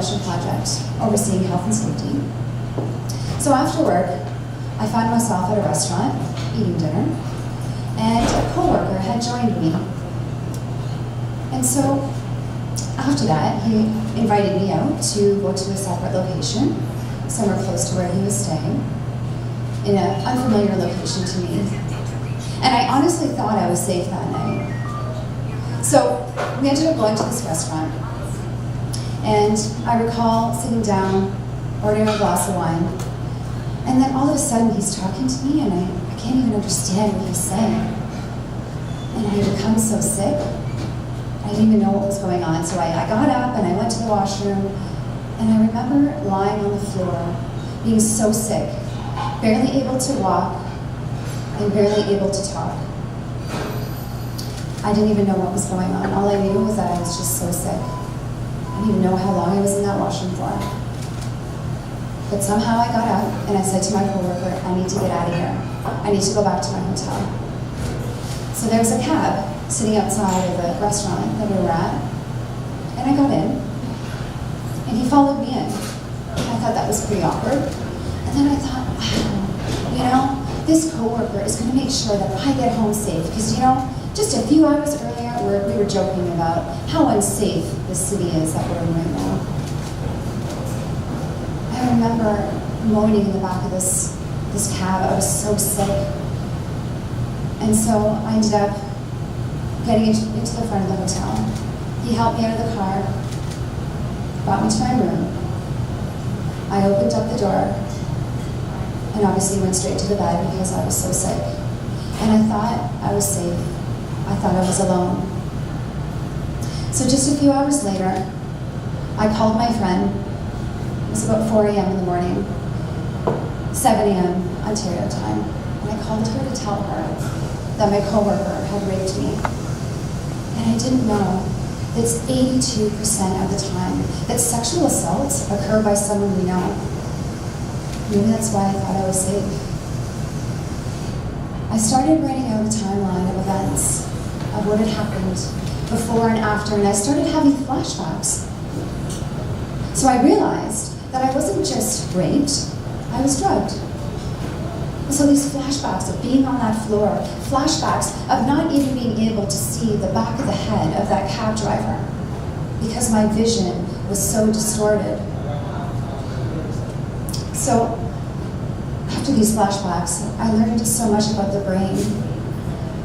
special project overseeing health and safety. So after work, I found myself at a restaurant eating dinner, and a coworker had joined me. And so after that, he invited me out to go to a separate location, somewhere close to where he was staying, in an unfamiliar location to me. And I honestly thought I was safe that night. So we ended up going to this restaurant, and I recall sitting down, ordering a glass of wine, and then all of a sudden he's talking to me, and I can't even understand what he's saying. And I had become so sick, I didn't even know what was going on. So I got up and I went to the washroom, and I remember lying on the floor, being so sick, barely able to walk, and barely able to talk. I didn't even know what was going on. All I knew was that I was just so sick. I didn't even know how long I was in that washroom for. But somehow I got up and I said to my coworker, I need to get out of here. I need to go back to my hotel. So there was a cab sitting outside of the restaurant that we were at, and I got in, and he followed me in. I thought that was pretty awkward. And then I thought, wow, you know, this coworker is going to make sure that I get home safe, because, you know, just a few hours earlier at work, we were joking about how unsafe this city is that we're in right now. I remember moaning in the back of this cab. I was so sick. And so I ended up getting into the front of the hotel. He helped me out of the car, brought me to my room. I opened up the door, and obviously went straight to the bed because I was so sick. And I thought I was safe. I thought I was alone. So just a few hours later, I called my friend. It was about 4 a.m. in the morning, 7 a.m. Ontario time. And I called her to tell her that my coworker had raped me. And I didn't know that it's 82% of the time that sexual assaults occur by someone we know. Maybe that's why I thought I was safe. I started writing out a timeline of events, of what had happened before and after, and I started having flashbacks. So I realized that I wasn't just raped, I was drugged. So these flashbacks of being on that floor, flashbacks of not even being able to see the back of the head of that cab driver because my vision was so distorted. So after these flashbacks, I learned so much about the brain,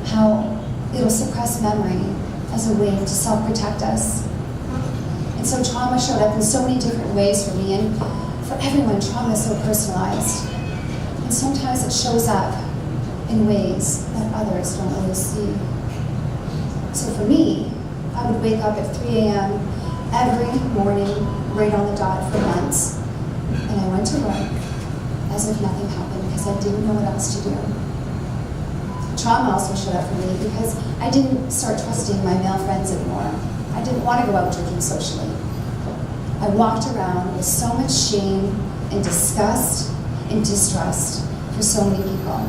how it'll suppress memory as a way to self-protect us. And so trauma showed up in so many different ways for me, and for everyone, trauma is so personalized. And sometimes it shows up in ways that others don't always see. So for me, I would wake up at 3 a.m. every morning, right on the dot for months. And I went to work as if nothing happened because I didn't know what else to do. Trauma also showed up for me because I didn't start trusting my male friends anymore. I didn't want to go out drinking socially. I walked around with so much shame and disgust and distrust for so many people.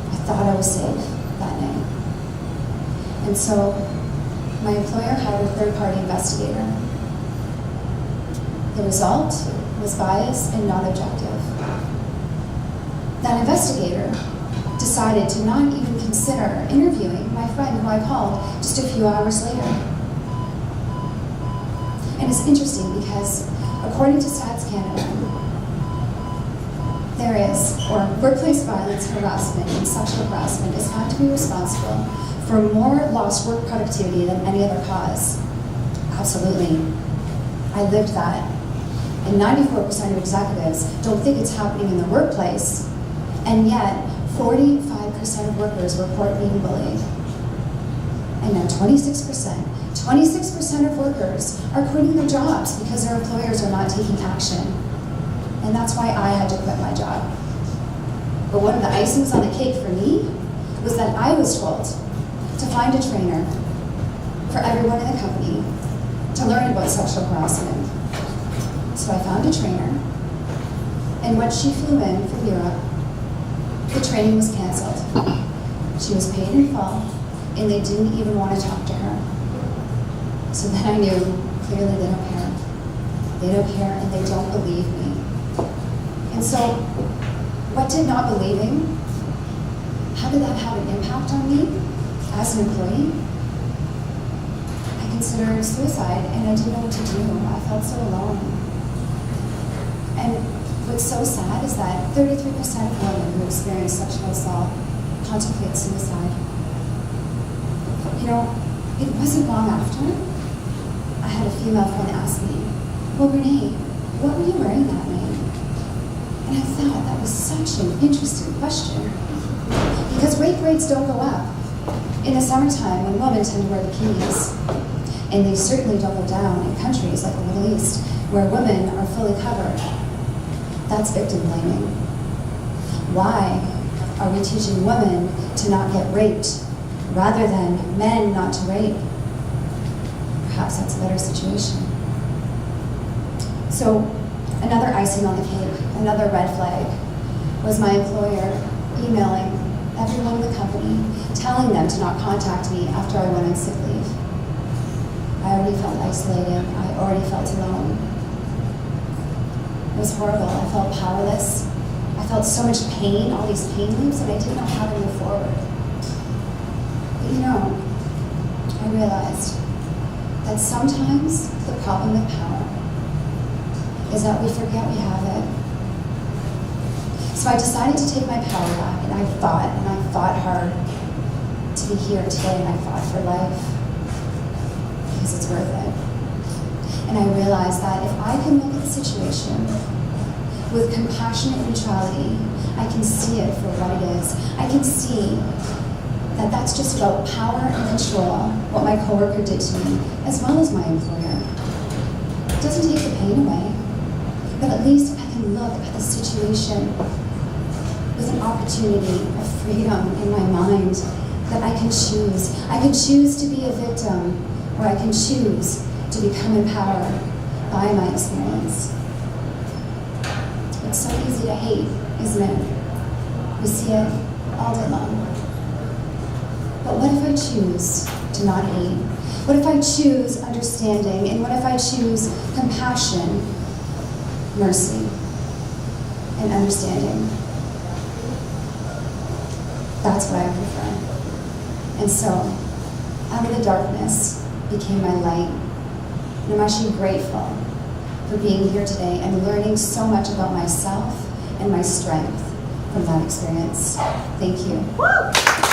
I thought I was safe that night. And so my employer hired a third-party investigator. The result was biased and not objective. That investigator decided to not even consider interviewing my friend who I called just a few hours later. And it's interesting because according to Stats Canada, workplace violence, harassment, and sexual harassment is found to be responsible for more lost work productivity than any other cause. Absolutely. I lived that. And 94% of executives don't think it's happening in the workplace, and yet 45% of workers report being bullied. And now 26% of workers are quitting their jobs because their employers are not taking action. And that's why I had to quit my job. But one of the icings on the cake for me was that I was told to find a trainer for everyone in the company to learn about sexual harassment. So I found a trainer, and when she flew in from Europe, the training was canceled. She was paid in full, and they didn't even want to talk to her. So then I knew clearly they don't care. they don't care, and they don't believe me. And so, what did not believing, how did that have an impact on me as an employee? I considered suicide, and I didn't know what to do. I felt so alone. And what's so sad is that 33% of women who experience sexual assault contemplate suicide. You know, it wasn't long after I had a female friend ask me, well, Renee, what were you wearing that night? And I thought that was such an interesting question, because rape rates don't go up. In the summertime, when women tend to wear bikinis, and they certainly don't go down in countries like the Middle East, where women are fully covered, that's victim blaming. Why are we teaching women to not get raped rather than men not to rape? Perhaps that's a better situation. So, another icing on the cake, another red flag, was my employer emailing everyone in the company, telling them to not contact me after I went on sick leave. I already felt isolated. I already felt alone. It was horrible. I felt powerless. I felt so much pain, all these pain loops, and I didn't know how to move forward. But you know, I realized that sometimes the problem with power is that we forget we have it. So I decided to take my power back, and I fought hard to be here today, and I fought for life, because it's worth it. And I realized that if I can look at the situation with compassionate neutrality, I can see it for what it is. I can see that that's just about power and control, what my coworker did to me, as well as my employer. It doesn't take the pain away, but at least I can look at the situation with an opportunity of freedom in my mind, that I can choose. I can choose to be a victim, or I can choose to become empowered by my experience. It's so easy to hate, isn't it? We see it all day long. But what if I choose to not hate? What if I choose understanding? And what if I choose compassion, mercy, and understanding? That's what I prefer. And so, out of the darkness became my light. And I'm actually grateful for being here today and learning so much about myself and my strength from that experience. Thank you. Woo!